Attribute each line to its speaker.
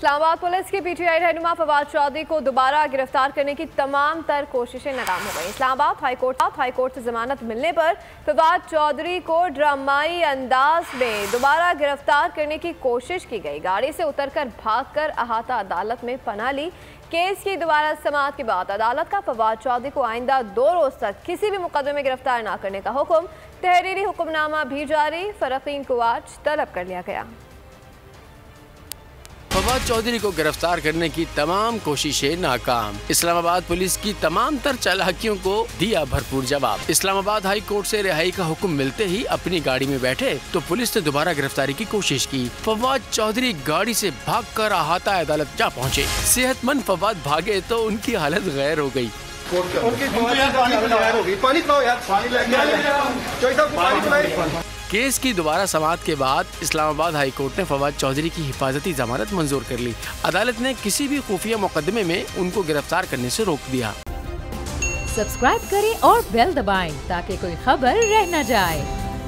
Speaker 1: Islamabad police की PTI रहनुमा फवाद चौधरी को दोबारा गिरफ्तार करने की तमाम तर कोशिशें नाकाम हो गई। इस्लामाबाद हाईकोर्ट से जमानत मिलने पर फवाद चौधरी को ड्रामाई अंदाज में दोबारा गिरफ्तार करने की कोशिश की गई। गाड़ी से उतरकर भागकर अहाता अदालत में पनाह ली। केस की दोबारा समाअत के बाद अदालत का फवाद चौधरी को आइंदा 2 रोज तक किसी भी मुकदमे में गिरफ्तार न करने का हुक्म, तहरीरी हुक्मनामा भी जारी, फरकीन को आज तलब कर लिया गया।
Speaker 2: फवाद चौधरी को गिरफ्तार करने की तमाम कोशिशें नाकाम। इस्लामाबाद पुलिस की तमाम तर चालाकियों को दिया भरपूर जवाब। इस्लामाबाद हाई कोर्ट से रिहाई का हुक्म मिलते ही अपनी गाड़ी में बैठे तो पुलिस ने दोबारा गिरफ्तारी की कोशिश की। फवाद चौधरी गाड़ी से भागकर अहाता अदालत जा पहुंचे। सेहतमंद फवाद भागे तो उनकी हालत गैर हो गई। केस की दोबारा समाअत के बाद इस्लामाबाद हाई कोर्ट ने फवाद चौधरी की हिफाजती जमानत मंजूर कर ली। अदालत ने किसी भी खुफिया मुकदमे में उनको गिरफ्तार करने से रोक दिया।
Speaker 3: सब्सक्राइब करें और बेल दबाएं ताकि कोई खबर रह न जाए।